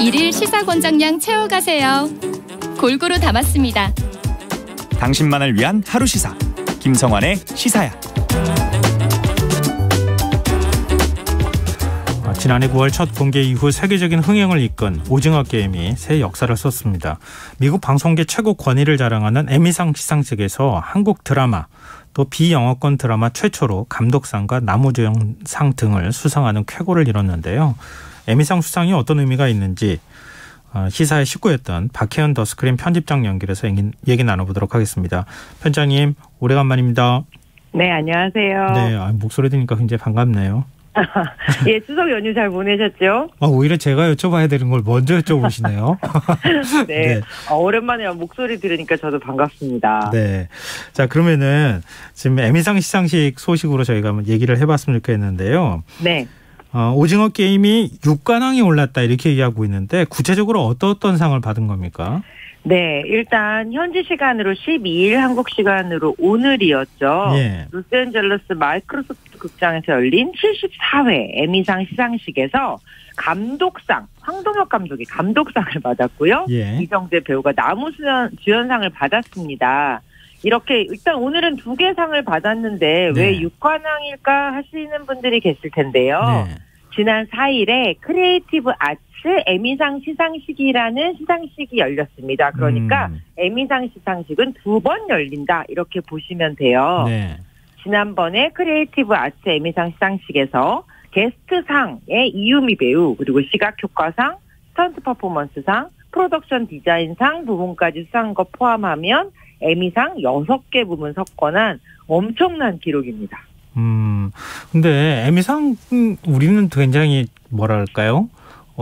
일일 시사권장량 채워가세요. 골고루 담았습니다. 당신만을 위한 하루 시사 김성환의 시사야. 지난해 9월 첫 공개 이후 세계적인 흥행을 이끈 오징어 게임이 새 역사를 썼습니다. 미국 방송계 최고 권위를 자랑하는 에미상 시상식에서 한국 드라마 또 비영어권 드라마 최초로 감독상과 남우주연상 등을 수상하는 쾌거를 이뤘는데요. 에미상 수상이 어떤 의미가 있는지 시사의 식구였던 박혜연 더스크린 편집장 연결해서 얘기 나눠보도록 하겠습니다. 편장님, 오래간만입니다. 네, 안녕하세요. 네, 목소리 들으니까 굉장히 반갑네요. 예, 추석 연휴 잘 보내셨죠? 오히려 제가 여쭤봐야 되는 걸 먼저 여쭤보시네요. 네. 네. 오랜만에 목소리 들으니까 저도 반갑습니다. 네. 자, 그러면은 지금 에미상 시상식 소식으로 저희가 한번 얘기를 해봤으면 좋겠는데요. 네. 오징어 게임이 6관왕에 올랐다 이렇게 얘기하고 있는데 구체적으로 어떤 상을 받은 겁니까? 네, 일단 현지 시간으로 12일, 한국 시간으로 오늘이었죠. 예. 로스앤젤레스 마이크로소프트 극장에서 열린 74회 에미상 시상식에서 감독상, 황동혁 감독이 감독상을 받았고요. 예. 이정재 배우가 남우주연상을 받았습니다. 이렇게 일단 오늘은 2개 상을 받았는데 네. 왜 6관왕일까 하시는 분들이 계실 텐데요. 네. 지난 4일에 크리에이티브 아츠 에미상 시상식이라는 시상식이 열렸습니다. 그러니까 에미상 시상식은 2번 열린다 이렇게 보시면 돼요. 네. 지난번에 크리에이티브 아츠 에미상 시상식에서 게스트상의 이유미 배우 그리고 시각효과상, 스턴트 퍼포먼스상, 프로덕션 디자인상 부분까지 수상한 거 포함하면 에미상 6개 부문 석권한 엄청난 기록입니다. 근데 에미상 우리는 굉장히 뭐랄까요?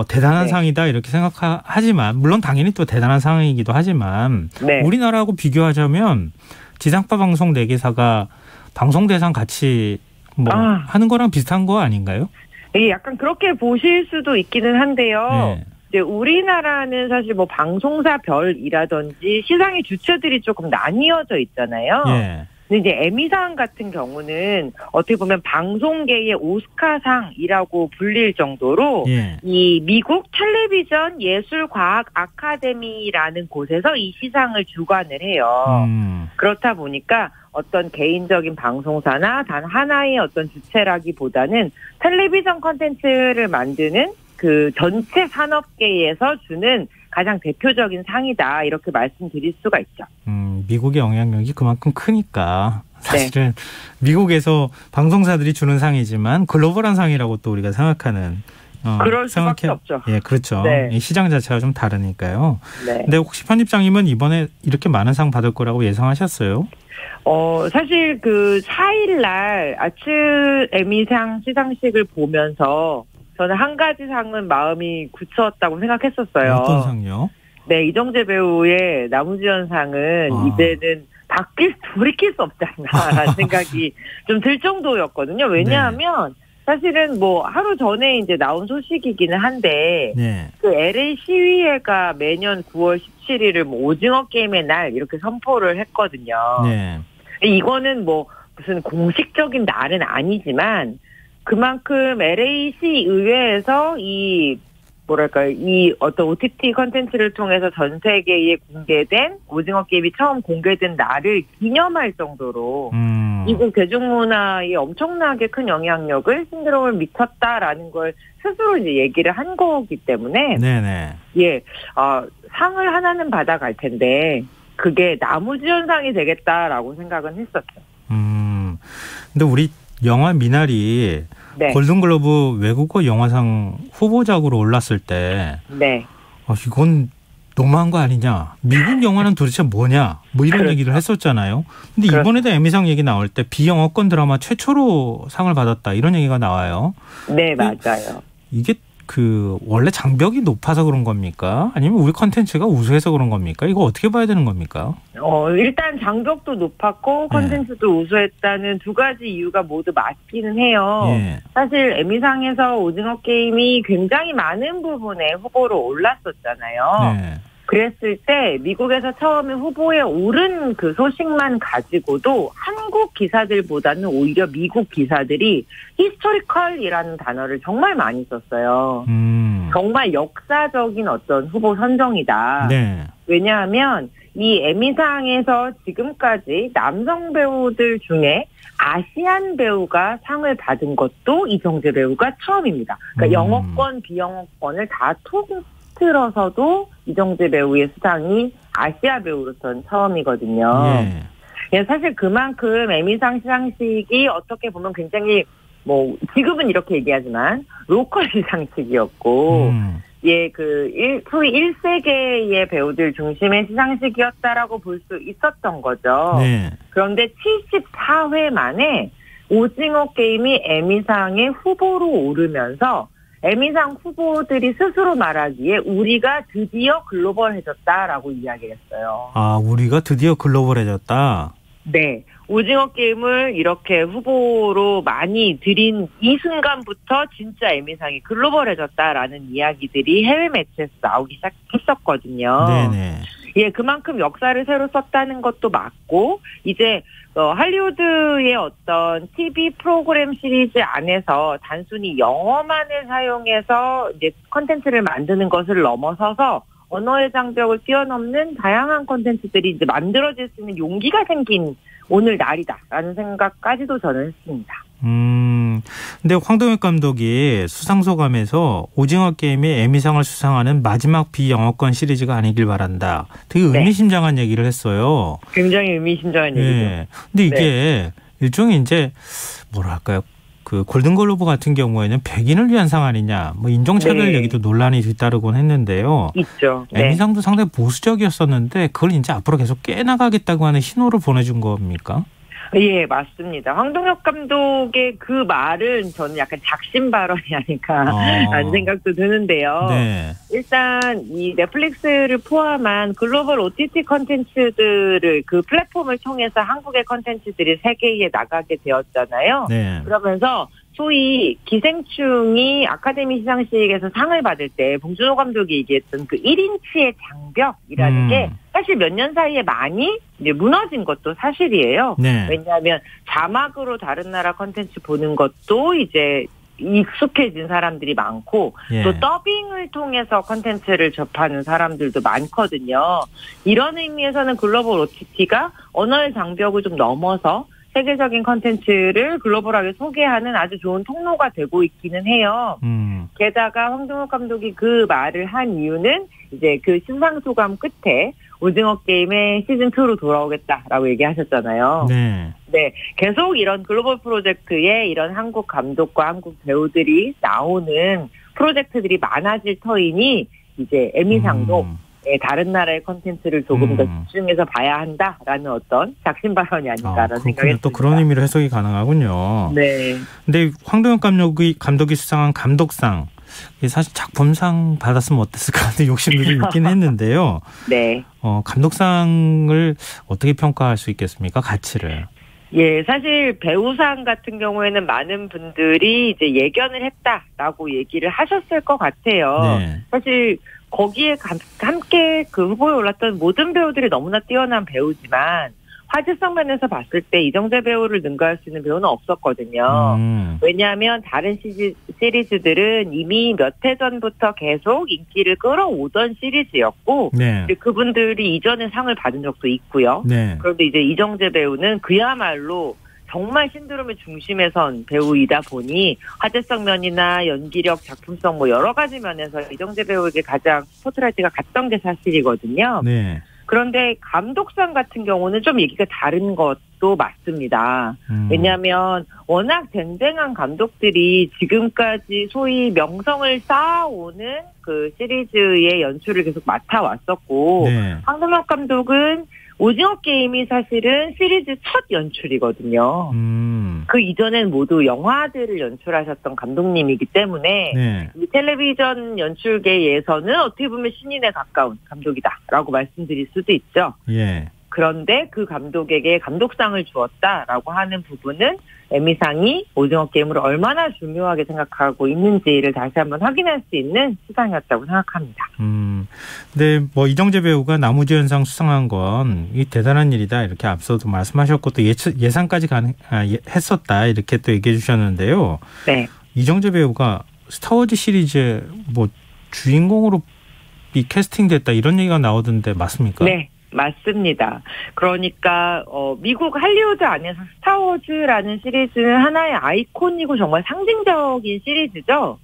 대단한 네. 상이다 이렇게 생각하지만 물론 당연히 또 대단한 상이기도 하지만 네. 우리나라하고 비교하자면 지상파 방송 4개사가 방송대상 같이 하는 거랑 비슷한 거 아닌가요? 예, 약간 그렇게 보실 수도 있기는 한데요. 네. 이제 우리나라는 사실 뭐 방송사 별이라든지 시상의 주체들이 조금 나뉘어져 있잖아요. 예. 근데 이제 에미상 같은 경우는 어떻게 보면 방송계의 오스카상이라고 불릴 정도로 예. 이 미국 텔레비전 예술과학 아카데미라는 곳에서 이 시상을 주관을 해요. 그렇다 보니까 어떤 개인적인 방송사나 단 하나의 어떤 주체라기보다는 텔레비전 콘텐츠를 만드는 그 전체 산업계에서 주는 가장 대표적인 상이다 이렇게 말씀드릴 수가 있죠. 미국의 영향력이 그만큼 크니까 사실은 네. 미국에서 방송사들이 주는 상이지만 글로벌한 상이라고 또 우리가 생각하는 그럴 수밖에 없죠. 예, 그렇죠. 네. 시장 자체가 좀 다르니까요. 네. 근데 혹시 편집장님은 이번에 이렇게 많은 상 받을 거라고 예상하셨어요? 사실 그 4일 날 아츠 에미상 시상식을 보면서 저는 한 가지 상은 마음이 굳혔다고 생각했었어요. 어떤 상요? 네, 이정재 배우의 남우주연상은 이제는 돌이킬 수 없지 않나라는 생각이 좀 들 정도였거든요. 왜냐하면 사실은 뭐 하루 전에 이제 나온 소식이기는 한데 네. 그 LA 시위회가 매년 9월 17일을 뭐 오징어 게임의 날 이렇게 선포를 했거든요. 네. 이거는 뭐 무슨 공식적인 날은 아니지만 그만큼 LA시 의회에서 이 어떤 OTT 컨텐츠를 통해서 전 세계에 공개된 오징어 게임이 처음 공개된 날을 기념할 정도로 미국 대중문화에 엄청나게 큰 영향력을 신드롬을 미쳤다라는 걸 스스로 이제 얘기를 한 거기 때문에 네네. 예, 상을 하나는 받아갈 텐데 그게 남우주연상이 되겠다라고 생각은 했었죠. 근데 우리 영화 미나리 네. 골든글로브 외국어 영화상 후보작으로 올랐을 때 네. 이건 너무한 거 아니냐. 미국 영화는 도대체 뭐냐. 뭐 이런 그렇죠. 얘기를 했었잖아요. 근데 이번에도 에미상 얘기 나올 때 비영어권 드라마 최초로 상을 받았다. 이런 얘기가 나와요. 네, 맞아요. 이게 원래 장벽이 높아서 그런 겁니까? 아니면 우리 컨텐츠가 우수해서 그런 겁니까? 이거 어떻게 봐야 되는 겁니까? 일단 장벽도 높았고 컨텐츠도 우수했다는 두 가지 이유가 모두 맞기는 해요. 예. 사실 에미상에서 오징어 게임이 굉장히 많은 부분에 후보로 올랐었잖아요. 네. 그랬을 때 미국에서 처음에 후보에 오른 그 소식만 가지고도 한국 기사들보다는 오히려 미국 기사들이 히스토리컬이라는 단어를 정말 많이 썼어요. 정말 역사적인 어떤 후보 선정이다. 네. 왜냐하면 이 에미상에서 지금까지 남성 배우들 중에 아시안 배우가 상을 받은 것도 이정재 배우가 처음입니다. 그러니까 영어권, 비영어권을 다 통틀어서도 이정재 배우의 수상이 아시아 배우로서는 처음이거든요. 예. 사실 그만큼 에미상 시상식이 어떻게 보면 굉장히 지금은 이렇게 얘기하지만 로컬 시상식이었고 예, 소위 1세계의 배우들 중심의 시상식이었다라고 볼 수 있었던 거죠. 네. 그런데 74회 만에 오징어 게임이 에미상의 후보로 오르면서 에미상 후보들이 스스로 말하기에 우리가 드디어 글로벌해졌다라고 이야기했어요. 아, 우리가 드디어 글로벌해졌다? 네. 오징어 게임을 이렇게 후보로 많이 들인 이 순간부터 진짜 에미상이 글로벌해졌다라는 이야기들이 해외 매체에서 나오기 시작했었거든요. 네네. 예, 그만큼 역사를 새로 썼다는 것도 맞고, 이제, 할리우드의 어떤 TV 프로그램 시리즈 안에서 단순히 영어만을 사용해서 이제 컨텐츠를 만드는 것을 넘어서서 언어의 장벽을 뛰어넘는 다양한 콘텐츠들이 이제 만들어질 수 있는 용기가 생긴 오늘 날이다라는 생각까지도 저는 했습니다. 근데 황동혁 감독이 수상소감에서 오징어 게임이 에미상을 수상하는 마지막 비영어권 시리즈가 아니길 바란다. 되게 의미심장한 얘기를 했어요. 굉장히 의미심장한 얘기죠. 네. 근데 이게 일종의 이제 뭐랄까요? 그 골든글로브 같은 경우에는 백인을 위한 상 아니냐, 인종차별 얘기도 논란이 뒤따르곤 했는데요. 있죠. 에미상도 상당히 보수적이었었는데 그걸 이제 앞으로 계속 깨나가겠다고 하는 신호를 보내준 겁니까? 예, 맞습니다. 황동혁 감독의 그 말은 저는 약간 작심 발언이 아닐까라는 생각도 드는데요. 네. 일단 이 넷플릭스를 포함한 글로벌 OTT 컨텐츠들을 그 플랫폼을 통해서 한국의 컨텐츠들이 세계에 나가게 되었잖아요. 네. 그러면서 소위 기생충이 아카데미 시상식에서 상을 받을 때 봉준호 감독이 얘기했던 그 1인치의 장벽이라는 게 사실 몇 년 사이에 많이 이제 무너진 것도 사실이에요. 네. 왜냐하면 자막으로 다른 나라 컨텐츠 보는 것도 이제 익숙해진 사람들이 많고 또 더빙을 통해서 컨텐츠를 접하는 사람들도 많거든요. 이런 의미에서는 글로벌 OTT가 언어의 장벽을 좀 넘어서 세계적인 컨텐츠를 글로벌하게 소개하는 아주 좋은 통로가 되고 있기는 해요. 게다가 황동혁 감독이 그 말을 한 이유는 이제 그 신상소감 끝에 오징어 게임의 시즌2로 돌아오겠다라고 얘기하셨잖아요. 네. 네. 계속 이런 글로벌 프로젝트에 이런 한국 감독과 한국 배우들이 나오는 프로젝트들이 많아질 터이니 이제 에미상도 다른 나라의 콘텐츠를 조금 더 집중해서 봐야 한다라는 어떤 작심 발언이 아닐까라는 생각이 듭니다. 또 그런 의미로 해석이 가능하군요. 네. 근데 황동혁 감독이 수상한 감독상, 사실 작품상 받았으면 어땠을까 하는 욕심이 좀 있긴 했는데요. 네. 감독상을 어떻게 평가할 수 있겠습니까? 가치를. 예, 사실 배우상 같은 경우에는 많은 분들이 이제 예견을 했다라고 얘기를 하셨을 것 같아요. 네. 사실 거기에 함께 그 후보에 올랐던 모든 배우들이 너무나 뛰어난 배우지만 화제성 면에서 봤을 때 이정재 배우를 능가할 수 있는 배우는 없었거든요. 왜냐하면 다른 시리즈들은 이미 몇 해 전부터 계속 인기를 끌어오던 시리즈였고 그분들이 이전에 상을 받은 적도 있고요. 그런데 이제 이정재 배우는 그야말로 정말 신드롬의 중심에 선 배우이다 보니 화제성 면이나 연기력, 작품성 여러 가지 면에서 이정재 배우에게 가장 스포트라이트가 갔던 게 사실이거든요. 네. 그런데 감독상 같은 경우는 좀 얘기가 다른 것도 맞습니다. 왜냐하면 워낙 쟁쟁한 감독들이 지금까지 소위 명성을 쌓아오는 그 시리즈의 연출을 계속 맡아왔었고 황동혁 감독은 오징어 게임이 사실은 시리즈 첫 연출이거든요. 그 이전엔 모두 영화들을 연출하셨던 감독님이기 때문에 이 텔레비전 연출계에서는 어떻게 보면 신인에 가까운 감독이다라고 말씀드릴 수도 있죠. 그런데 그 감독에게 감독상을 주었다라고 하는 부분은 에미상이 오징어 게임을 얼마나 중요하게 생각하고 있는지를 다시 한번 확인할 수 있는 시상이었다고 생각합니다. 네, 뭐 이정재 배우가 나무주연상 수상한 건 이 대단한 일이다 이렇게 앞서도 말씀하셨고 또 예상까지 했었다 이렇게 또 얘기해 주셨는데요. 네. 이정재 배우가 스타워즈 시리즈 뭐 주인공으로 캐스팅됐다 이런 얘기가 나오던데 맞습니까? 네. 맞습니다. 그러니까 미국 할리우드 안에서 스타워즈라는 시리즈는 하나의 아이콘이고 정말 상징적인 시리즈죠.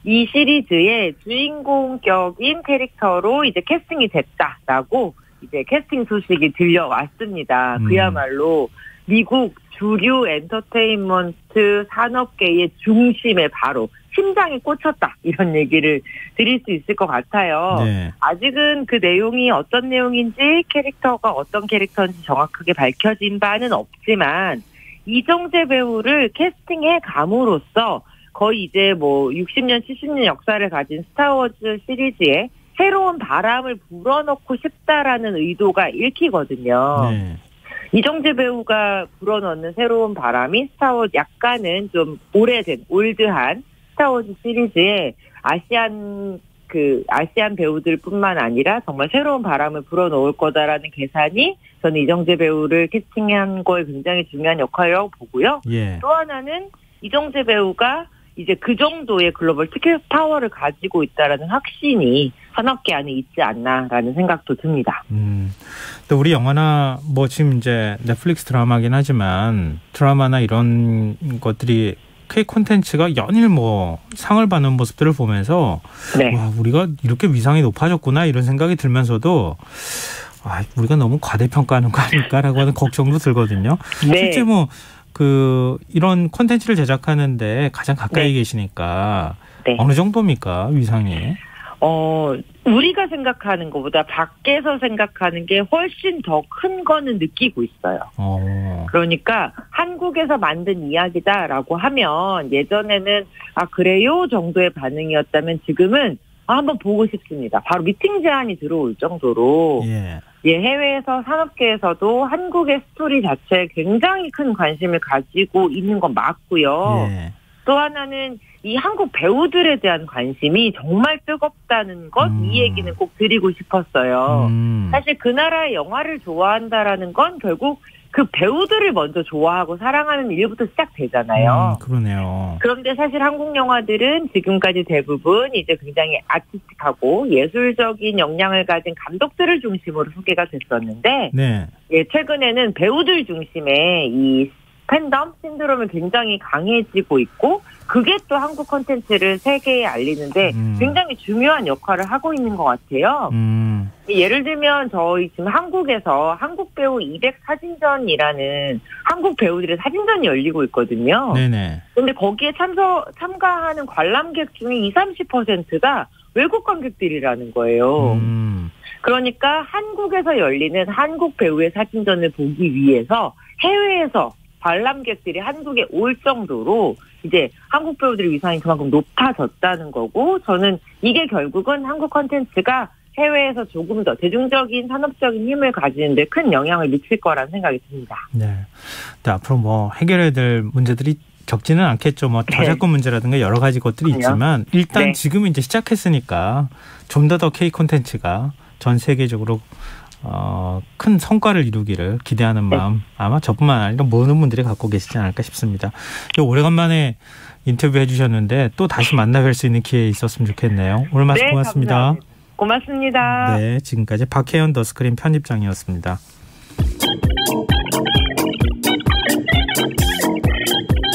이 시리즈의 주인공격인 캐릭터로 이제 캐스팅이 됐다라고 이제 캐스팅 소식이 들려왔습니다. 그야말로 미국 주류 엔터테인먼트 산업계의 중심에 바로 심장이 꽂혔다 이런 얘기를 드릴 수 있을 것 같아요. 네. 아직은 그 내용이 어떤 내용인지 캐릭터가 어떤 캐릭터인지 정확하게 밝혀진 바는 없지만 이정재 배우를 캐스팅해 감으로써 거의 이제 뭐 60년 70년 역사를 가진 스타워즈 시리즈에 새로운 바람을 불어넣고 싶다라는 의도가 읽히거든요. 네. 이정재 배우가 불어넣는 새로운 바람이 스타워즈 약간은 좀 오래된 올드한 스타워즈 시리즈에 아시안 배우들뿐만 아니라 정말 새로운 바람을 불어넣을 거다라는 계산이 저는 이정재 배우를 캐스팅한 거에 굉장히 중요한 역할이라고 보고요. 예. 또 하나는 이정재 배우가 이제 그 정도의 글로벌 티켓 파워를 가지고 있다라는 확신이 산업계 안에 있지 않나라는 생각도 듭니다. 또 우리 영화나 뭐 지금 이제 넷플릭스 드라마긴 하지만 드라마나 이런 것들이 K 콘텐츠가 연일 뭐 상을 받는 모습들을 보면서 네. 와 우리가 이렇게 위상이 높아졌구나 이런 생각이 들면서도 우리가 너무 과대평가하는 거 아닐까라고 하는 걱정도 들거든요. 네. 실제 뭐 이런 콘텐츠를 제작하는데 가장 가까이 계시니까 네. 어느 정도입니까 위상이? 우리가 생각하는 것보다 밖에서 생각하는 게 훨씬 더 큰 거는 느끼고 있어요. 그러니까 한국에서 만든 이야기다라고 하면 예전에는 그래요 정도의 반응이었다면 지금은 한번 보고 싶습니다. 바로 미팅 제안이 들어올 정도로 해외에서 산업계에서도 한국의 스토리 자체에 굉장히 큰 관심을 가지고 있는 건 맞고요. 또 하나는 이 한국 배우들에 대한 관심이 정말 뜨겁다는 것, 이 얘기는 꼭 드리고 싶었어요. 사실 그 나라의 영화를 좋아한다라는 건 결국 그 배우들을 먼저 좋아하고 사랑하는 일부터 시작되잖아요. 그러네요. 그런데 사실 한국 영화들은 지금까지 대부분 이제 굉장히 아티스틱하고 예술적인 역량을 가진 감독들을 중심으로 소개가 됐었는데, 최근에는 배우들 중심의 이 팬덤 신드롬이 굉장히 강해지고 있고 그게 또 한국 콘텐츠를 세계에 알리는데 굉장히 중요한 역할을 하고 있는 것 같아요. 예를 들면 저희 지금 한국에서 한국 배우 200 사진전이라는 한국 배우들의 사진전이 열리고 있거든요. 그런데 거기에 참가하는 관람객 중에 20-30%가 외국 관객들이라는 거예요. 그러니까 한국에서 열리는 한국 배우의 사진전을 보기 위해서 해외에서 관람객들이 한국에 올 정도로 이제 한국 배우들의 위상이 그만큼 높아졌다는 거고 저는 이게 결국은 한국 콘텐츠가 해외에서 조금 더 대중적인 산업적인 힘을 가지는데 큰 영향을 미칠 거라는 생각이 듭니다. 네. 앞으로 뭐 해결해야 될 문제들이 적지는 않겠죠. 뭐 저작권 문제라든가 여러 가지 것들이 있지만 일단 지금 이제 시작했으니까 좀 더 K 콘텐츠가 전 세계적으로 큰 성과를 이루기를 기대하는 마음 아마 저뿐만 아니라 모든 분들이 갖고 계시지 않을까 싶습니다. 오래간만에 인터뷰해 주셨는데 또 다시 만나 뵐 수 있는 기회 있었으면 좋겠네요. 오늘 말씀 고맙습니다. 감사합니다. 고맙습니다. 네, 지금까지 박혜연 더스크린 편집장이었습니다.